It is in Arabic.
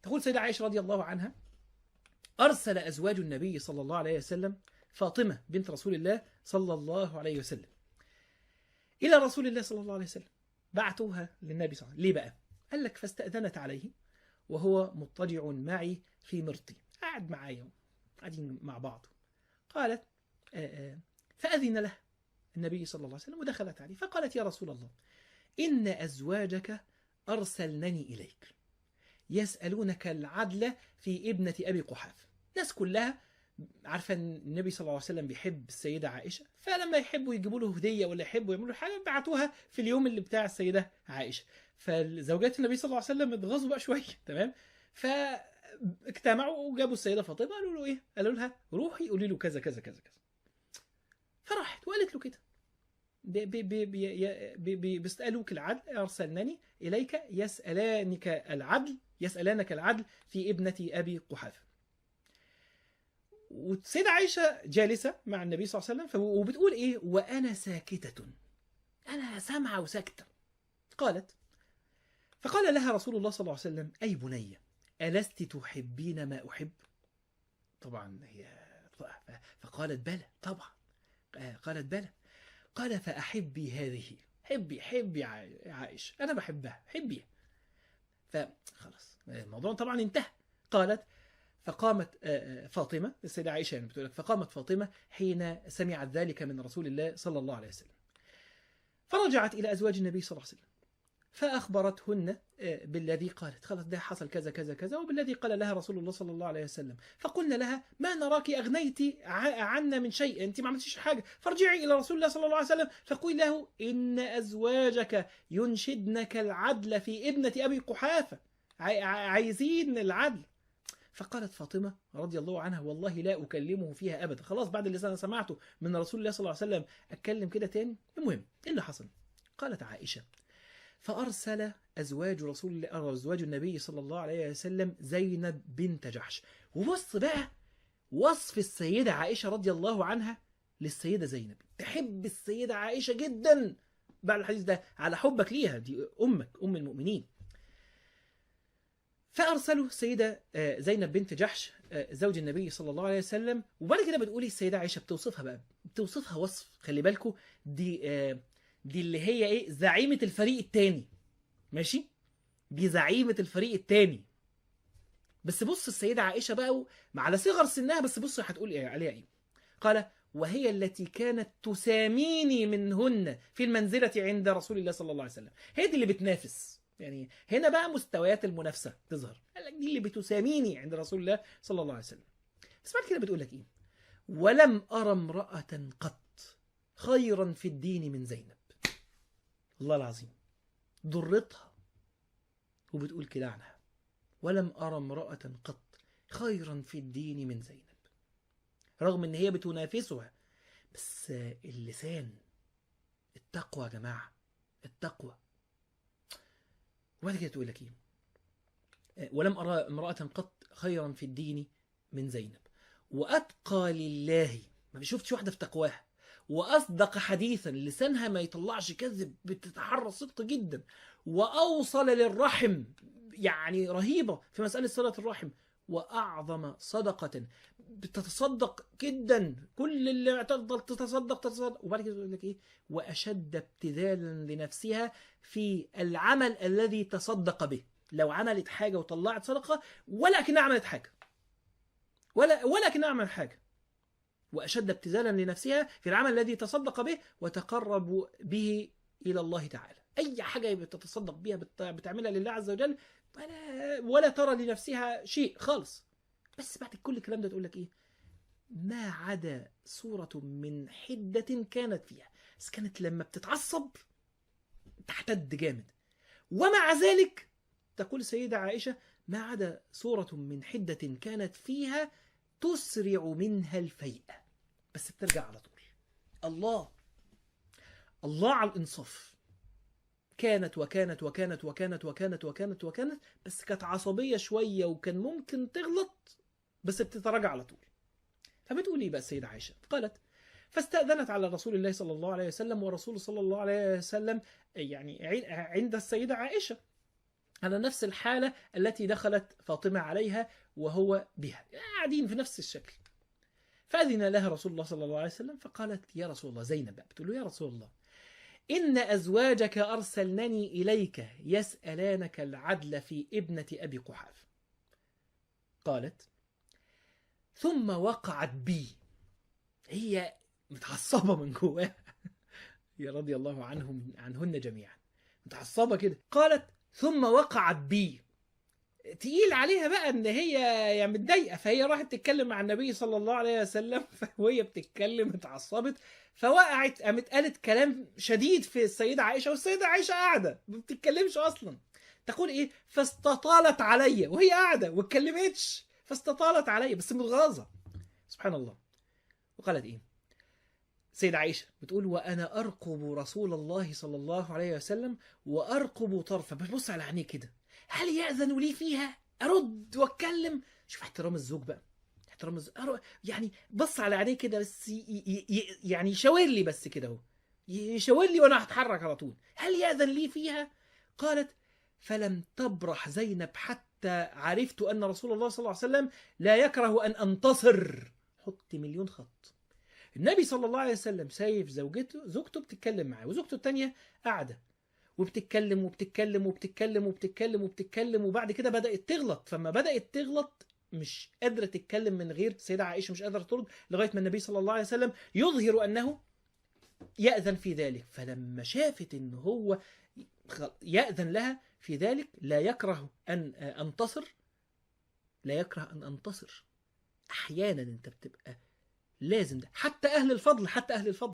تقول سيدة عائشة رضي الله عنها: أرسل أزواج النبي صلى الله عليه وسلم فاطمة بنت رسول الله صلى الله عليه وسلم إلى رسول الله صلى الله عليه وسلم، بعتوها للنبي صلى الله عليه وسلم. ليه بقى؟ قال لك: فاستأذنت عليه وهو مضطجع معي في مرطي، قاعد معايا قاعدين مع بعض. قالت فأذن له النبي صلى الله عليه وسلم ودخلت عليه، فقالت: يا رسول الله، إن أزواجك أرسلنني إليك يسألونك العدل في ابنة أبي قحافة. الناس كلها عارفة أن النبي صلى الله عليه وسلم بيحب السيدة عائشة، فلما يحبوا يجيبوا له هدية ولا يحبوا يعملوا حاجة بعتوها في اليوم اللي بتاع السيدة عائشة. فزوجات النبي صلى الله عليه وسلم اتغاظوا بقى شوية، تمام؟ فاجتمعوا وجابوا السيدة فاطمة، قالوا له إيه؟ قالوا لها: روحي قولي له كذا كذا كذا كذا. فراحت وقالت له كده: بيسألوك العدل، أرسلنني إليك يسألانك العدل في ابنة أبي قحافة. والسيدة عائشة جالسة مع النبي صلى الله عليه وسلم وبتقول إيه؟ وأنا ساكتة، أنا سامعة وساكتة. فقال لها رسول الله صلى الله عليه وسلم: أي بني، ألست تحبين ما أحب؟ طبعا فقالت: بلى طبعا. قالت: بلى. قال: فأحبي هذه، حبي عائشة، أنا بحبها، حبيها. فخلاص الموضوع طبعا انتهى. قالت: فقامت فاطمة، السيدة عائشة يعني بتقول لك: فقامت فاطمة حين سمعت ذلك من رسول الله صلى الله عليه وسلم، فرجعت إلى أزواج النبي صلى الله عليه وسلم فأخبرتهن بالذي قالت. خلاص ده حصل كذا كذا كذا وبالذي قال لها رسول الله صلى الله عليه وسلم. فقلنا لها: ما نراك أغنيت عنا من شيء، أنت ما عملتيش حاجة، فارجعي إلى رسول الله صلى الله عليه وسلم فقولي له: إن أزواجك ينشدنك العدل في ابنة أبي قحافة، عايزين العدل. فقالت فاطمة رضي الله عنها: والله لا أكلمه فيها أبدا. خلاص بعد اللي أنا سمعته من رسول الله صلى الله عليه وسلم أتكلم كده تاني؟ المهم إيه اللي حصل؟ قالت عائشة: فأرسل أزواج النبي صلى الله عليه وسلم زينب بنت جحش. وبص بقى وصف السيدة عائشة رضي الله عنها للسيدة زينب، تحب السيدة عائشة جدا بعد الحديث ده على حبك ليها، دي أمك أم المؤمنين. فأرسلوا السيدة زينب بنت جحش زوج النبي صلى الله عليه وسلم. وبعد كده بتقولي السيدة عائشة بتوصفها وصف، خلي بالكم دي اللي هي ايه؟ زعيمة الفريق الثاني، ماشي؟ دي زعيمة الفريق الثاني. بس بص السيدة عائشة بقى على صغر سنها، بس بص هتقول ايه عليها ايه. قال: وهي التي كانت تساميني منهن في المنزلة عند رسول الله صلى الله عليه وسلم. هي دي اللي بتنافس، يعني هنا بقى مستويات المنافسة تظهر. قال لك دي اللي بتساميني عند رسول الله صلى الله عليه وسلم. بس بعد كده بتقول لك ايه؟ ولم أرى امرأة قط خيرا في الدين من زينب. الله العظيم ضرتها وبتقول كده عنها: ولم أرى امرأة قط خيرا في الدين من زينب. رغم ان هي بتنافسها، بس اللسان، التقوى يا جماعة، التقوى. وبعد كده تقول لك ايه؟ ولم أرى امرأة قط خيرا في الدين من زينب، وأتقى لله، ما شفتش واحدة في تقواها، وأصدق حديثا، لسانها ما يطلعش كذب، بتتحرى صدق جدا، وأوصل للرحم، يعني رهيبة في مسألة صلة الرحم، وأعظم صدقة، بتتصدق جدا، كل اللي تفضل تتصدق. وبعد كده يقول لك إيه؟ وأشد ابتذالا لنفسها في العمل الذي تصدق به. لو عملت حاجة وطلعت صدقة ولكنها عملت حاجة، ولكنها عملت حاجة، وأشد ابتذالا لنفسها في العمل الذي تصدق به وتقرب به إلى الله تعالى. أي حاجة بتتصدق بها بتعملها لله عز وجل ولا ترى لنفسها شيء خالص. بس بعد كل الكلام ده تقول لك إيه؟ ما عدا صورة من حدة كانت فيها، بس كانت لما بتتعصب تحتد جامد. ومع ذلك تقول السيدة عائشة: ما عدا صورة من حدة كانت فيها تسرع منها الفيئة، بس بترجع على طول. الله على الإنصاف. كانت وكانت وكانت وكانت وكانت وكانت وكانت، بس كانت عصبية شوية وكان ممكن تغلط، بس بتتراجع على طول. فبتقول ايه بقى السيدة عائشة؟ قالت: فاستأذنت على رسول الله صلى الله عليه وسلم، ورسول صلى الله عليه وسلم يعني عند السيدة عائشة على نفس الحالة التي دخلت فاطمة عليها وهو بها، قاعدين في نفس الشكل. فأذن لها رسول الله صلى الله عليه وسلم، فقالت يا رسول الله، زينب بقى بتقول له يا رسول الله إن أزواجك أرسلنني إليك يسألانك العدل في ابنة أبي قحافة. قالت ثم وقعت بي، هي متعصبة من جواها يا رضي الله عنهن جميعا، متعصبة كده. قالت ثم وقعت بي، تقيل عليها بقى ان هي يعني متضايقه، فهي راحت تتكلم مع النبي صلى الله عليه وسلم، وهي بتتكلم اتعصبت، فوقعت، قامت قالت كلام شديد في السيده عائشه، والسيده عائشه قاعده ما بتتكلمش اصلا. تقول ايه؟ فاستطالت علي، وهي قاعده وما اتكلمتش، فاستطالت علي بس متغاظه. سبحان الله. وقالت ايه؟ سيدة عائشة بتقول وانا ارقب رسول الله صلى الله عليه وسلم وارقب طرفه، ببص على عينيه كده، هل يأذن لي فيها؟ ارد واتكلم. شوف احترام الزوج بقى، احترام الزوج، يعني بص على عينيه كده بس يعني يشاور لي بس كده اهو، يشاور لي وانا هتحرك على طول، هل يأذن لي فيها؟ قالت فلم تبرح زينب حتى عرفت ان رسول الله صلى الله عليه وسلم لا يكره ان انتصر. حط مليون خط. النبي صلى الله عليه وسلم شايف زوجته بتتكلم معاه، وزوجته الثانيه قاعده وبتتكلم وبتتكلم وبتتكلم وبتتكلم وبتتكلم، وبعد كده بدأت تغلط. فما بدأت تغلط مش قادرة تتكلم من غير سيدة عائشة، مش قادرة ترد لغاية ما النبي صلى الله عليه وسلم يظهر أنه يأذن في ذلك. فلما شافت أنه هو يأذن لها في ذلك، لا يكره أن أنتصر، لا يكره أن أنتصر. أحيانا أنت بتبقى لازم ده، حتى أهل الفضل، حتى أهل الفضل